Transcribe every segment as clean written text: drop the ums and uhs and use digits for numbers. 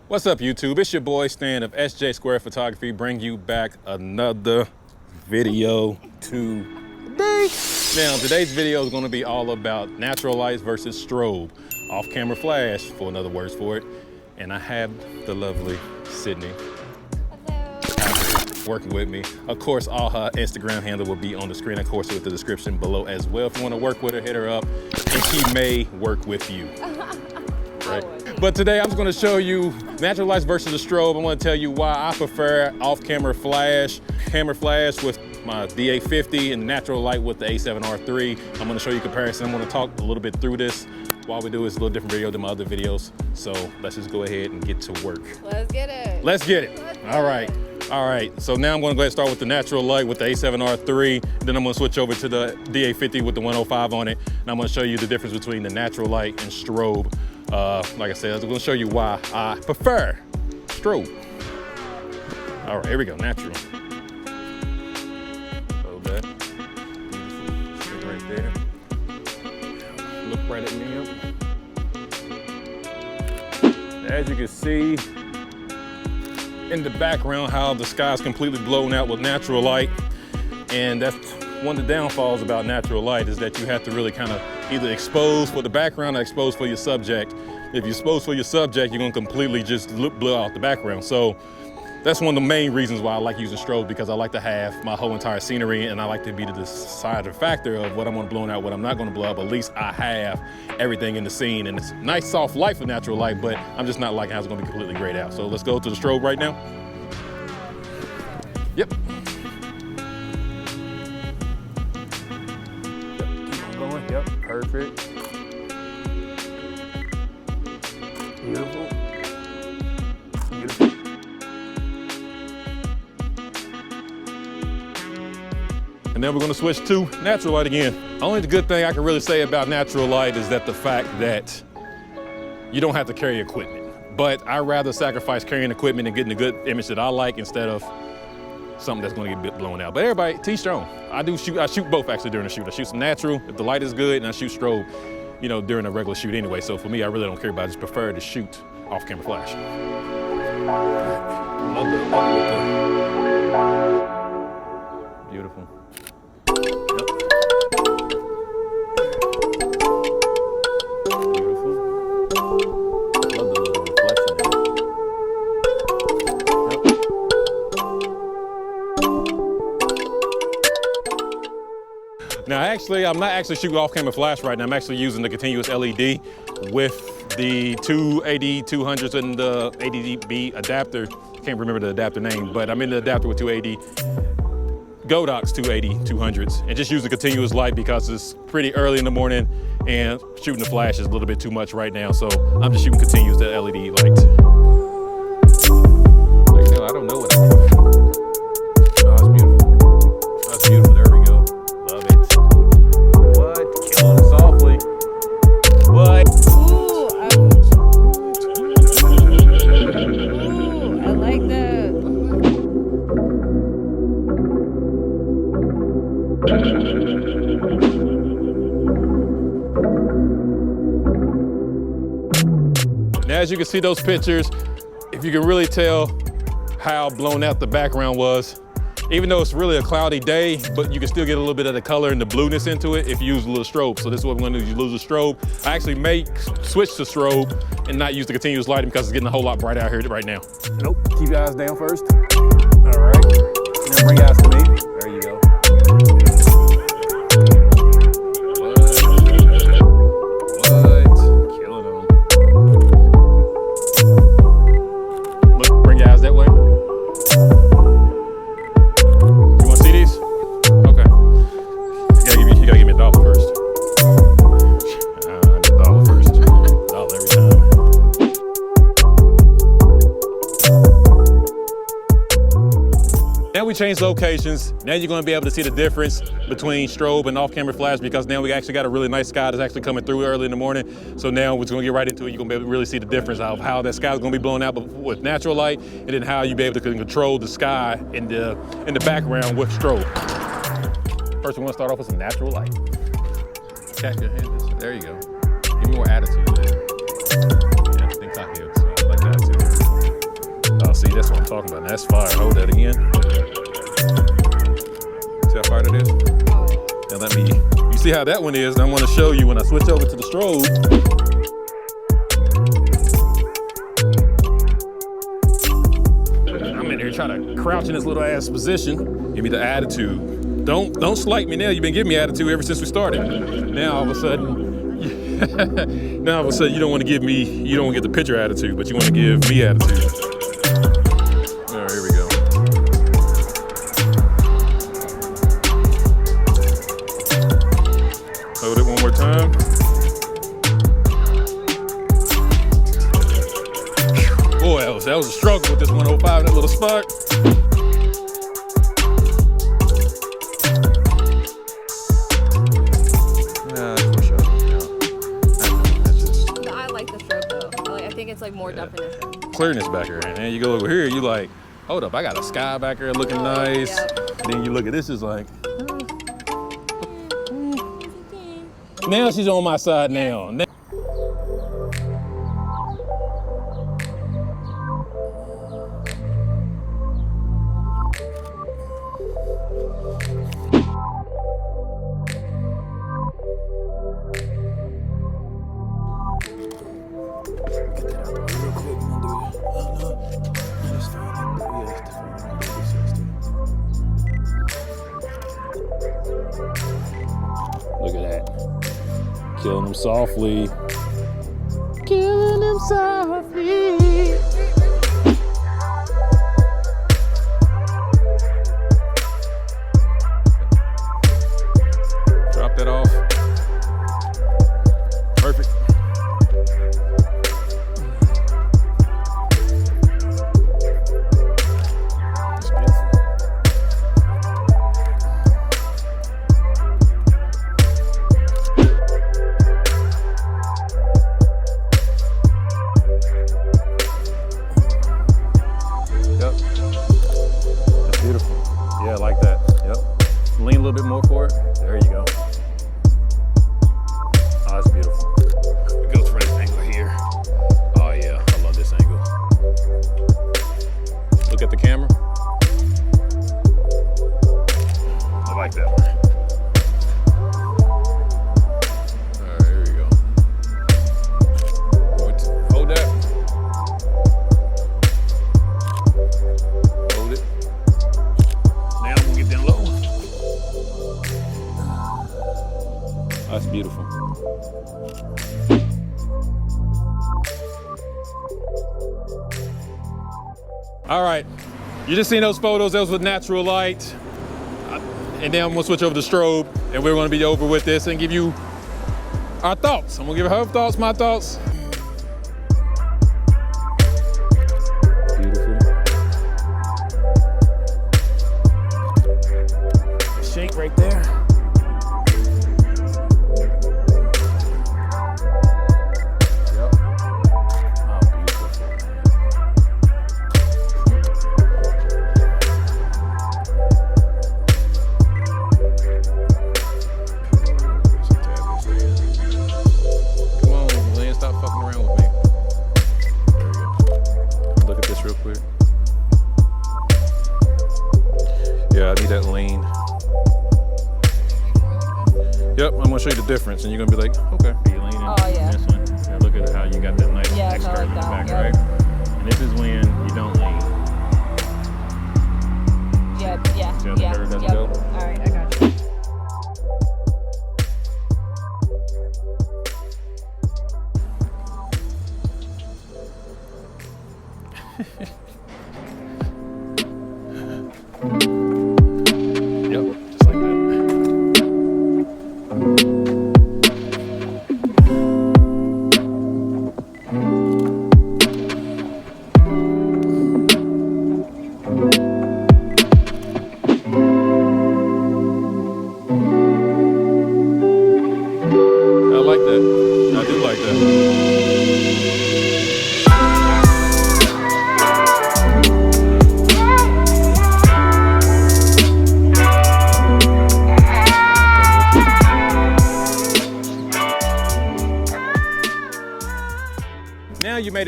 What's up, YouTube? It's your boy Stan of SJ Square Photography, bring you back another video today. Now, today's video is going to be all about natural lights versus strobe, off-camera flash, for another words for it. And I have the lovely Sydney working with me. Of course, all her Instagram handle will be on the screen, of course, with the description below as well. If you want to work with her, hit her up, and she may work with you. Right. But today I'm just going to show you natural lights versus the strobe. I'm going to tell you why I prefer off-camera flash, camera flash with my D850 and natural light with the A7R3. I'm going to show you comparison. I'm going to talk a little bit through this. While we do is a little different video than my other videos. So let's just go ahead and get to work. Let's get it. Let's get it. All right. All right. So now I'm going to go ahead and start with the natural light with the A7R3. Then I'm going to switch over to the D850 with the 105 on it. And I'm going to show you the difference between the natural light and strobe. Like I said, I'm going to show you why I prefer strobe. All right, here we go, natural. Hold that. Beautiful. Right there. Look right at me. As you can see in the background, how the sky is completely blown out with natural light. And that's one of the downfalls about natural light, is that you have to really kind of either expose for the background or expose for your subject. If you expose for your subject, you're gonna completely just blow out the background. So that's one of the main reasons why I like using strobe, because I like to have my whole entire scenery and I like to be the deciding factor of what I'm gonna blow out, what I'm not gonna blow up. At least I have everything in the scene, and it's nice soft light for natural light, but I'm just not liking how it's gonna be completely grayed out. So let's go to the strobe right now. Yep. Yep, perfect. Beautiful. Beautiful. And then we're gonna switch to natural light again. Only the good thing I can really say about natural light is that the fact that you don't have to carry equipment. But I'd rather sacrifice carrying equipment and getting a good image that I like instead of something that's gonna get blown out. But everybody, teach their own. I shoot both actually during the shoot. I shoot some natural if the light is good, and I shoot strobe, you know, during a regular shoot anyway. So for me, I really don't care about it. I just prefer to shoot off-camera flash. Beautiful. Now, actually, I'm not actually shooting off-camera flash right now. I'm actually using the continuous LED with the two AD200s and the ADB adapter. I can't remember the adapter name, but I'm in the adapter with two AD Godox 280-200s, and just use the continuous light because it's pretty early in the morning and shooting the flash is a little bit too much right now. So I'm just shooting continuous the LED light. Like, no, I don't know what I'm doing. Oh, that's beautiful. That's beautiful. There we go. Love it. What? Killing it softly. What? Ooh, I like that. Now, as you can see those pictures, if you can really tell how blown out the background was, even though it's really a cloudy day, but you can still get a little bit of the color and the blueness into it if you use a little strobe. So this is what we're gonna do, you lose the strobe. I actually may switch to strobe and not use the continuous lighting because it's getting a whole lot brighter out here right now. Nope, keep your eyes down first. All right, now bring your eyes to me. There you go. What? Killing them. Look, bring your eyes that way. You gotta give me $1 first. $1 first. $1 every time. Now we changed locations. Now you're gonna be able to see the difference between strobe and off-camera flash, because now we actually got a really nice sky that's actually coming through early in the morning. So now we're gonna get right into it. You're gonna be able to really see the difference of how that sky is gonna be blown out with natural light, and then how you be able to control the sky in the background with strobe. First, we want to start off with some natural light. Catch your hand. There you go. Give me more attitude there. Yeah, think cocky. So I like that too. talking about. That's fire. Hold that again. See how fire that is? Now let me, you see how that one is, and I want to show you when I switch over to the strobe. I'm in here trying to crouch in this little ass position. Give me the attitude. Don't slight me now. You've been giving me attitude ever since we started. Now all of a sudden, you don't want to give me, you don't want to get the picture attitude, but you want to give me attitude. All right, here we go. Hold it one more time. Boy, that was a struggle with this 105 in that little spot. It's like more definition. Clearness back here. And then you go over here, you like, hold up, I got a sky back here looking nice. Yep. Then you look at this, it's like, now she's on my side now. Look at that. Killing them softly. Killing them softly. Drop that off. Perfect. Yeah, like that. Yep. Lean a little bit more for it. There you go. Oh, that's beautiful. It goes for this angle here. Oh yeah, I love this angle. Look at the camera. I like that one. All right, here we go. Hold that. Hold it. Now I'm gonna get down low. That's beautiful. All right, you just seen those photos. Those with natural light. And then I'm gonna switch over to strobe, and we're gonna be over with this and give you our thoughts. I'm gonna give her thoughts, my thoughts. Beautiful. Shake right there. Yep. Oh, beautiful. Come on, Lynn, stop fucking around with me. There we go. Look at this real quick. Yeah, I need that lean. Yep, I'm gonna show you the difference, and you're gonna be like, okay. You lean in Oh, yeah. this one. Yeah, look at how you got that nice Yeah, neck I curve like in the that, back, yeah. right? And this is when you don't lean. Yeah, yeah, See how the yeah. curve doesn't Yep. go? All right, I got you. Yep, just like that. I like that. I do like that.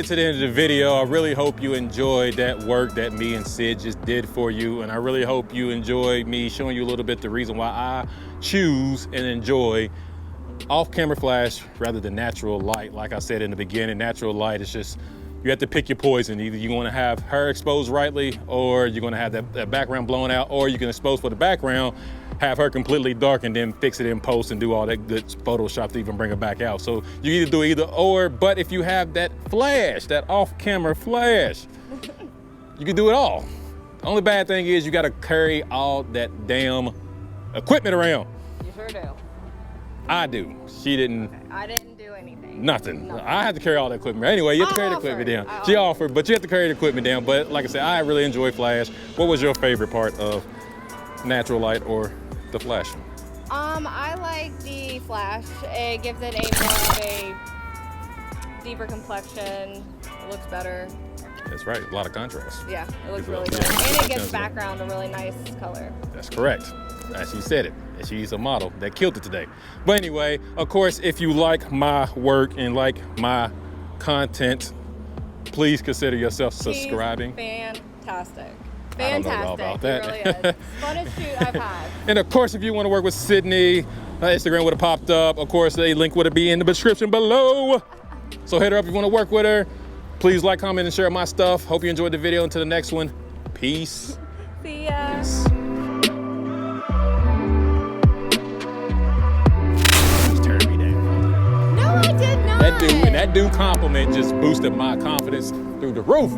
it to the end of the video, I really hope you enjoyed that work that me and Sid just did for you. And I really hope you enjoyed me showing you a little bit the reason why I choose and enjoy off-camera flash rather than natural light. Like I said in the beginning, natural light is just, you have to pick your poison. Either you're gonna have her exposed rightly, or you're gonna have that background blown out, or you can expose for the background, have her completely dark, and then fix it in post and do all that good Photoshop to even bring her back out. So you either do either or, but if you have that flash, that off-camera flash, you can do it all. The only bad thing is you gotta carry all that damn equipment around. You sure do. I do. She didn't. I didn't do anything. Nothing. I had to carry all the equipment. Anyway, you have to carry the equipment down. She offered, but you have to carry the equipment down. But like I said, I really enjoy flash. What was your favorite part of natural light or the flash? I like the flash. It gives it a more of a deeper complexion. It looks better. That's right, a lot of contrast. Yeah, it looks really good. And it gives background a really nice color. That's correct. As she said it. And she's a model that killed it today. But anyway, of course, if you like my work and like my content, please consider yourself subscribing. Fantastic. I don't know about that. It really is. Funnest shoot I've had. And of course, if you want to work with Sydney, Instagram would have popped up. Of course, a link would be in the description below. So hit her up if you want to work with her. Please like, comment, and share my stuff. Hope you enjoyed the video. Until the next one, peace. See ya. Peace. No, I did not. That dude compliment just boosted my confidence through the roof.